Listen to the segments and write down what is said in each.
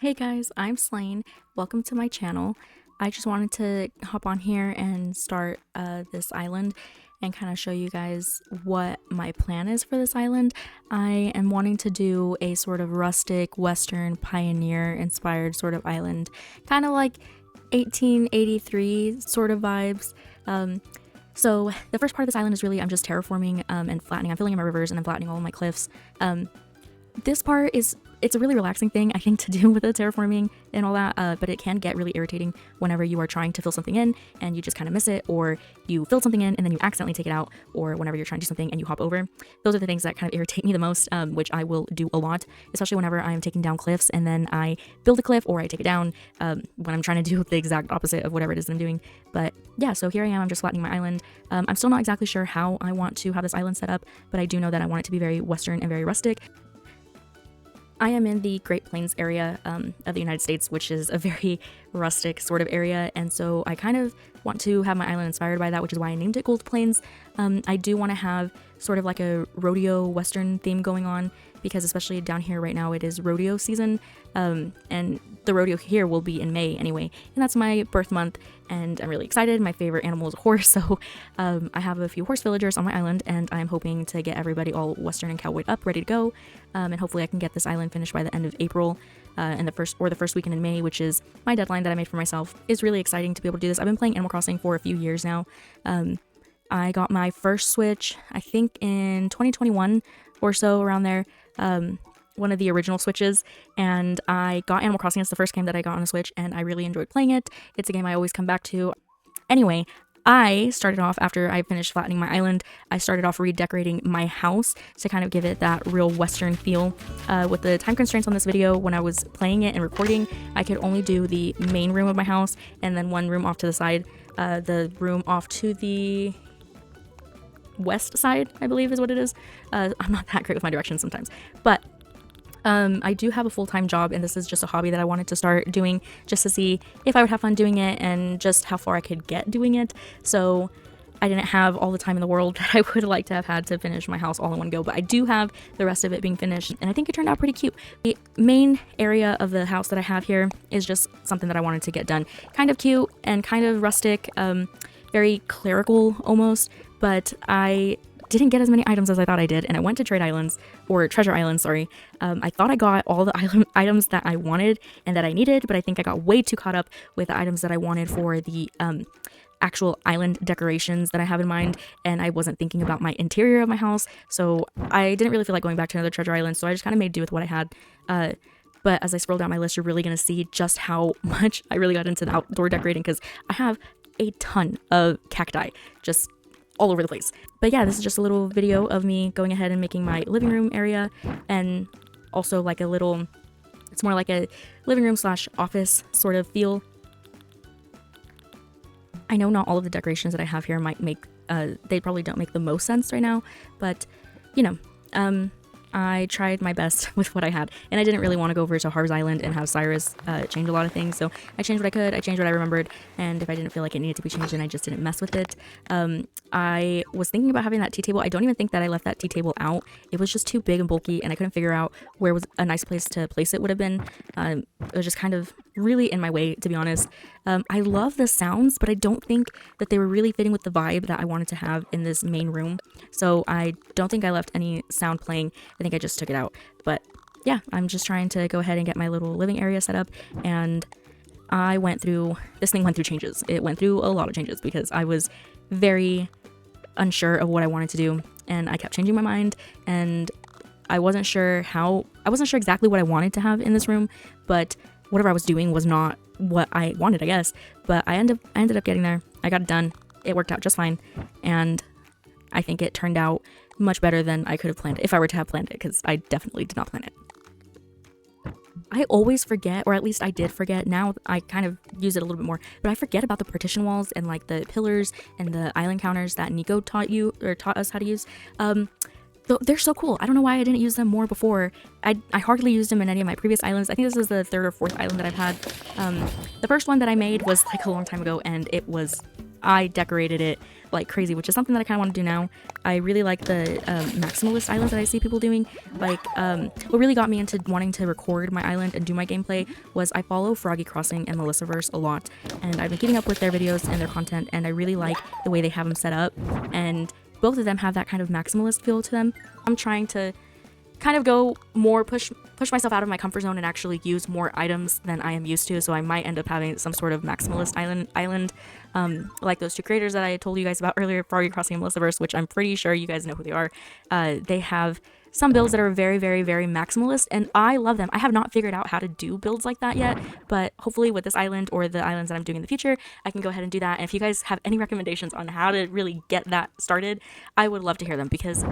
Hey guys, I'm Slain. Welcome to my channel. I just wanted to hop on here and start this island and kind of show you guys what my plan is for this island. I am wanting to do a sort of rustic, western, pioneer inspired sort of island, kind of like 1883 sort of vibes. So the first part of this island is really I'm just terraforming and flattening. I'm filling in my rivers and I'm flattening all of my cliffs. This part it's a really relaxing thing, I think, to do with the terraforming and all that, but it can get really irritating whenever you are trying to fill something in and you just kind of miss it, or you fill something in and then you accidentally take it out, or whenever you're trying to do something and you hop over. Those are the things that kind of irritate me the most, which I will do a lot, especially whenever I'm taking down cliffs and then I build a cliff or I take it down when I'm trying to do the exact opposite of whatever it is that I'm doing. But yeah, so here I am, I'm just flattening my island. I'm still not exactly sure how I want to have this island set up, but I do know that I want it to be very western and very rustic. I am in the Great Plains area of the United States, which is a very rustic sort of area, and so I kind of want to have my island inspired by that, which is why I named it GoldPlains. I do want to have sort of like a rodeo western theme going on, because especially down here right now it is rodeo season, and the rodeo here will be in May anyway, and that's my birth month, and I'm really excited. My favorite animal is a horse, so I have a few horse villagers on my island, and I'm hoping to get everybody all western and cowboyed up, ready to go, and hopefully I can get this island finished by the end of April, and the first weekend in May, which is my deadline that I made for myself. Is really exciting to be able to do this. I've been playing Animal Crossing for a few years now. I got my first Switch, I think in 2021 or so, around there, one of the original Switches, and I got Animal Crossing. It's the first game that I got on a Switch, and I really enjoyed playing it. It's a game I always come back to. Anyway, I started off, after I finished flattening my island, I started off redecorating my house to kind of give it that real western feel. With the time constraints on this video, when I was playing it and recording, I could only do the main room of my house and then one room off to the side. The room off to the west side, I believe is what it is. I'm not that great with my directions sometimes, but I do have a full-time job, and this is just a hobby that I wanted to start doing just to see if I would have fun doing it and just how far I could get doing it. So I didn't have all the time in the world that I would like to have had to finish my house all in one go, but I do have the rest of it being finished, and I think it turned out pretty cute. The main area of the house that I have here is just something that I wanted to get done. Kind of cute and kind of rustic, very clerical almost, but I didn't get as many items as I thought I did, and I went to Trade Islands, or Treasure Islands, sorry. I thought I got all the items that I wanted and that I needed, but I think I got way too caught up with the items that I wanted for the actual island decorations that I have in mind, and I wasn't thinking about my interior of my house, so I didn't really feel like going back to another Treasure Island, so I just kind of made do with what I had. But as I scroll down my list, you're really going to see just how much I really got into the outdoor decorating, because I have a ton of cacti, just all over the place. But yeah, this is just a little video of me going ahead and making my living room area, and also like a little, it's more like a living room slash office sort of feel. I know not all of the decorations that I have here might make, they probably don't make the most sense right now, but you know, I tried my best with what I had, and I didn't really want to go over to Harv's Island and have Cyrus change a lot of things, so I changed what I could, I changed what I remembered, and if I didn't feel like it needed to be changed, then I just didn't mess with it. I was thinking about having that tea table. I don't even think that I left that tea table out. It was just too big and bulky, and I couldn't figure out where was a nice place to place it would have been. It was just kind of really in my way, to be honest. I love the sounds, but I don't think that they were really fitting with the vibe that I wanted to have in this main room, so I don't think I left any sound playing. I think I just took it out. But yeah, I'm just trying to go ahead and get my little living area set up, and this thing went through changes. It went through a lot of changes because I was very unsure of what I wanted to do, and I kept changing my mind, and I wasn't sure exactly what I wanted to have in this room, but whatever I was doing was not what I wanted, I guess. But I ended up getting there. I got it done. It worked out just fine, and I think it turned out much better than I could have planned it, if I were to have planned it, because I definitely did not plan it. I always forget, or at least I did forget. Now I kind of use it a little bit more, but I forget about the partition walls and like the pillars and the island counters that Nico taught us how to use. They're so cool. I don't know why I didn't use them more before. I hardly used them in any of my previous islands. I think this is the third or fourth island that I've had. The first one that I made was like a long time ago, and it was I decorated it like crazy, which is something that I kind of want to do now. I really like the maximalist islands that I see people doing. Like, what really got me into wanting to record my island and do my gameplay was I follow Froggy Crossing and Melissaverse a lot, and I've been keeping up with their videos and their content, and I really like the way they have them set up, and both of them have that kind of maximalist feel to them. I'm trying to kind of go more, push myself out of my comfort zone and actually use more items than I am used to, so I might end up having some sort of maximalist island, like those two creators that I told you guys about earlier, Froggy Crossing and Melissaverse, which I'm pretty sure you guys know who they are. They have some builds that are very, very, very maximalist, and I love them. I have not figured out how to do builds like that yet, but hopefully with this island or the islands that I'm doing in the future, I can go ahead and do that. And if you guys have any recommendations on how to really get that started, I would love to hear them, because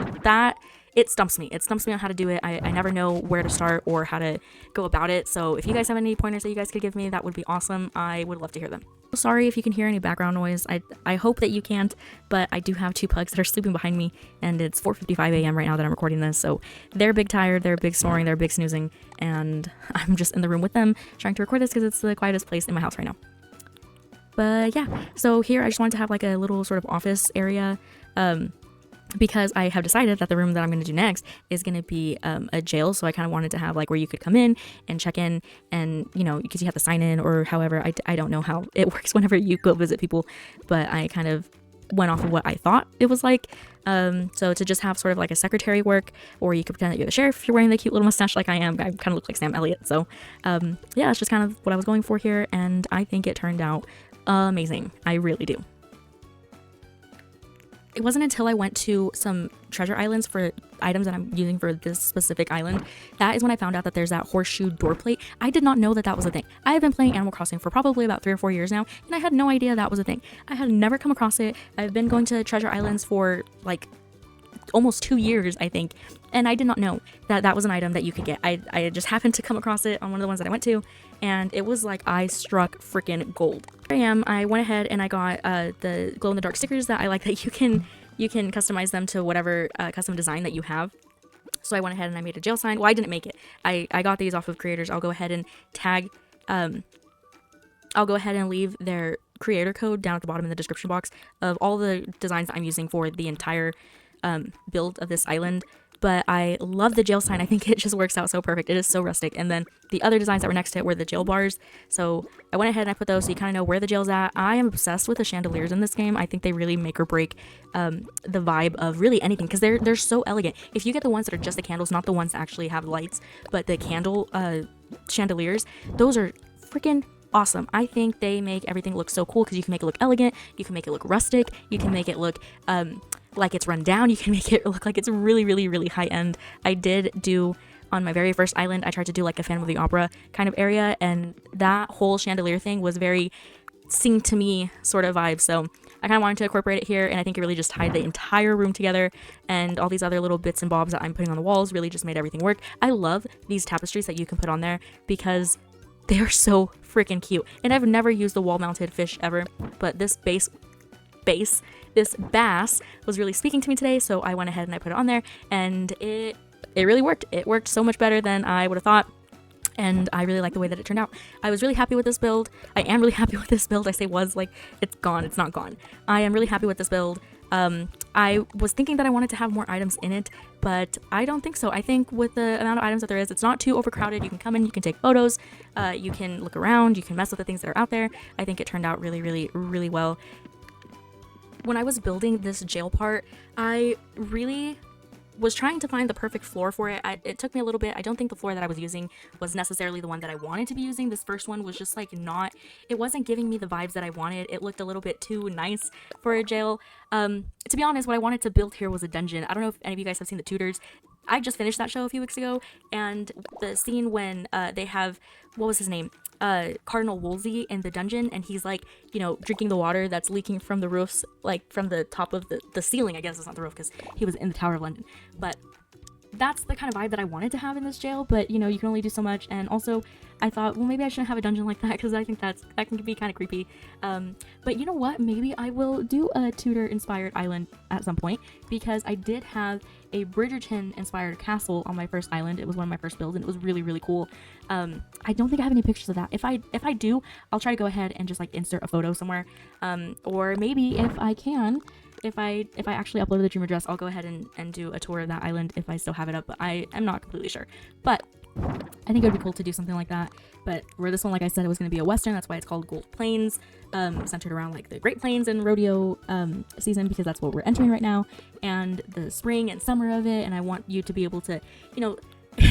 it stumps me. It stumps me on how to do it. I never know where to start or how to go about it. So if you guys have any pointers that you guys could give me, that would be awesome. I would love to hear them. Sorry if you can hear any background noise. I hope that you can't, but I do have two pugs that are sleeping behind me, and it's 4:55 a.m. right now that I'm recording this. So they're big tired, they're big snoring, they're big snoozing, and I'm just in the room with them trying to record this because it's the quietest place in my house right now. But yeah, so here I just wanted to have like a little sort of office area, because I have decided that the room that I'm going to do next is going to be a jail. So I kind of wanted to have like where you could come in and check in, and you know, because you have to sign in or however, I don't know how it works whenever you go visit people, but I kind of went off of what I thought it was like. So to just have sort of like a secretary work, or you could pretend that you're the sheriff if you're wearing the cute little mustache like I am. I kind of look like Sam Elliott. So yeah, that's just kind of what I was going for here, and I think it turned out amazing. I really do. It wasn't until I went to some treasure islands for items that I'm using for this specific island, that is when I found out that there's that horseshoe door plate. I did not know that that was a thing. I have been playing Animal Crossing for probably about 3 or 4 years now, and I had no idea that was a thing. I had never come across it. I've been going to treasure islands for like almost 2 years, I think, and I did not know that that was an item that you could get. I just happened to come across it on one of the ones that I went to, and it was like I struck freaking gold. Here I am. I went ahead and I got the glow-in-the-dark stickers that I like, that you can customize them to whatever custom design that you have. So I went ahead and I made a jail sign. Well, I didn't make it. I got these off of creators. I'll go ahead and tag, I'll go ahead and leave their creator code down at the bottom in the description box of all the designs that I'm using for the entire build of this island. But I love the jail sign. I think it just works out so perfect. It is so rustic. And then the other designs that were next to it were the jail bars. So I went ahead and I put those so you kind of know where the jail's at. I am obsessed with the chandeliers in this game. I think they really make or break the vibe of really anything, because they're so elegant. If you get the ones that are just the candles, not the ones that actually have lights, but the candle chandeliers, those are freaking awesome. I think they make everything look so cool, because you can make it look elegant, you can make it look rustic, you can make it look like it's run down, you can make it look like it's really, really, really high end. I did do, on my very first island, I tried to do like a Phantom of the Opera kind of area, and that whole chandelier thing was very Sing to Me sort of vibe. So I kind of wanted to incorporate it here, and I think it really just tied the entire room together, and all these other little bits and bobs that I'm putting on the walls really just made everything work. I love these tapestries that you can put on there because they are so freaking cute. And I've never used the wall-mounted fish ever, but this this bass was really speaking to me today, so I went ahead and I put it on there, and it really worked. It worked so much better than I would have thought, and I really like the way that it turned out. I was really happy with this build. I am really happy with this build. I say was, like, it's gone. It's not gone. I am really happy with this build. I was thinking that I wanted to have more items in it, but I don't think so. I think with the amount of items that there is, it's not too overcrowded. You can come in, you can take photos, you can look around, you can mess with the things that are out there. I think it turned out really, really, really well. When I was building this jail part, I really was trying to find the perfect floor for it. It took me a little bit. I don't think the floor that I was using was necessarily the one that I wanted to be using. This first one was just like it wasn't giving me the vibes that I wanted. It looked a little bit too nice for a jail. To be honest, what I wanted to build here was a dungeon. I don't know if any of you guys have seen The Tudors. I just finished that show a few weeks ago, and the scene when they have, what was his name? Cardinal Wolsey in the dungeon, and he's like, you know, drinking the water that's leaking from the roofs, like from the top of the ceiling. I guess it's not the roof because he was in the Tower of London, but that's the kind of vibe that I wanted to have in this jail, but you know, you can only do so much. And also I thought, well, maybe I shouldn't have a dungeon like that, because I think that can be kind of creepy. But you know what, maybe I will do a Tudor inspired island at some point, because I did have a Bridgerton inspired castle on my first island. It was one of my first builds and it was really, really cool. I don't think I have any pictures of that. If I do, I'll try to go ahead and just like insert a photo somewhere, or maybe if I can, if I actually upload the dream address, I'll go ahead and do a tour of that island if I still have it up, but I am not completely sure. But I think it would be cool to do something like that. But for this one, like I said, it was going to be a western. That's why it's called GoldPlains, centered around like the Great Plains and rodeo season, because that's what we're entering right now, and the spring and summer of it. And I want you to be able to, you know,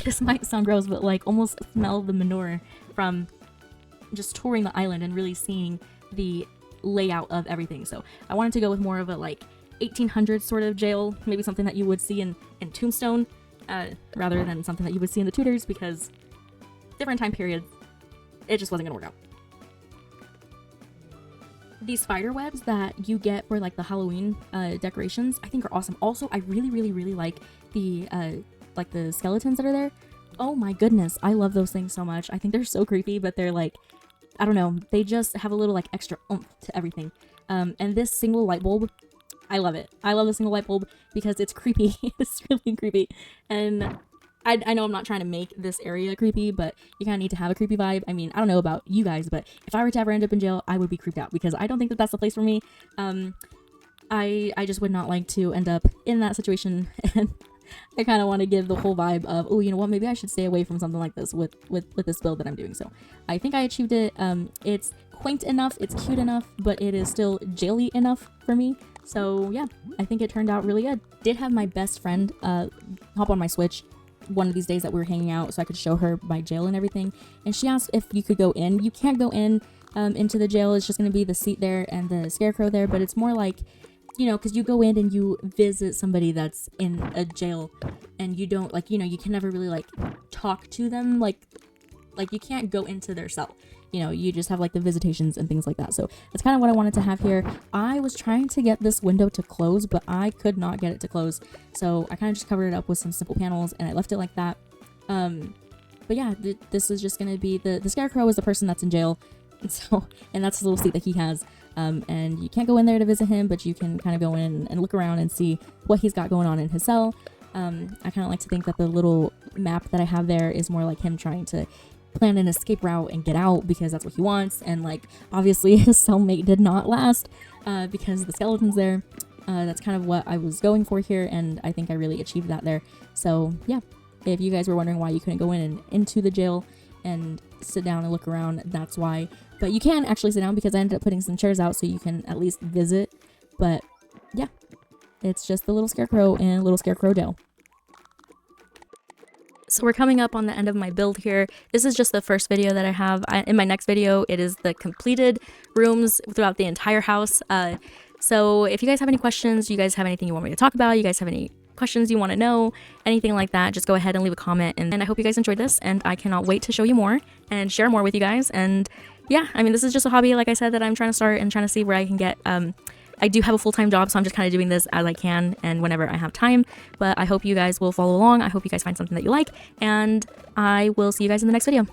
this might sound gross, but like almost smell the manure from just touring the island and really seeing the layout of everything. So I wanted to go with more of a like 1800s sort of jail, maybe something that you would see in Tombstone, rather than something that you would see in the Tudors, because different time periods, it just wasn't gonna work out. These spider webs that you get for like the Halloween decorations, I think are awesome. Also, I really, really, really like the skeletons that are there. Oh my goodness, I love those things so much. I think they're so creepy, but they're like, I don't know, they just have a little like extra oomph to everything. And this single light bulb, I love it. I love the single light bulb because it's creepy. It's really creepy. And I know I'm not trying to make this area creepy, but you kind of need to have a creepy vibe. I mean, I don't know about you guys, but if I were to ever end up in jail, I would be creeped out, because I don't think that that's the place for me. I just would not like to end up in that situation. And I kind of want to give the whole vibe of, oh, you know what, maybe I should stay away from something like this with this build that I'm doing. So I think I achieved it. It's quaint enough, it's cute enough, but it is still jail-y enough for me. So yeah, I think it turned out really good. Did have my best friend hop on my Switch one of these days that we were hanging out so I could show her my jail and everything, and she asked if you could go in. You can't go in into the jail. It's just going to be the seat there and the scarecrow there, but it's more like, you know, because you go in and you visit somebody that's in a jail, and you don't, like, you know, you can never really like talk to them, like you can't go into their cell, you know, you just have like the visitations and things like that. So that's kind of what I wanted to have here. I was trying to get this window to close, but I could not get it to close, so I kind of just covered it up with some simple panels and I left it like that. But yeah, this is just gonna be the scarecrow is the person that's in jail, and so, and that's the little seat that he has. And you can't go in there to visit him, but you can kind of go in and look around and see what he's got going on in his cell. I kind of like to think that the little map that I have there is more like him trying to plan an escape route and get out, because that's what he wants. And like, obviously his cellmate did not last because the skeleton's there. That's kind of what I was going for here, and I think I really achieved that there. So yeah, if you guys were wondering why you couldn't go in and into the jail and sit down and look around, that's why. But you can actually sit down, because I ended up putting some chairs out so you can at least visit. But yeah, it's just the little scarecrow and little scarecrow jail. So we're coming up on the end of my build here. This is just the first video that I have. In my next video, it is the completed rooms throughout the entire house. So if you guys have any questions, you guys have anything you want me to talk about, you guys have any questions you want to know, anything like that, just go ahead and leave a comment. And I hope you guys enjoyed this, and I cannot wait to show you more and share more with you guys. And yeah, I mean, this is just a hobby, like I said, that I'm trying to start and trying to see where I can get. I do have a full-time job, so I'm just kind of doing this as I can and whenever I have time. But I hope you guys will follow along. I hope you guys find something that you like, and I will see you guys in the next video.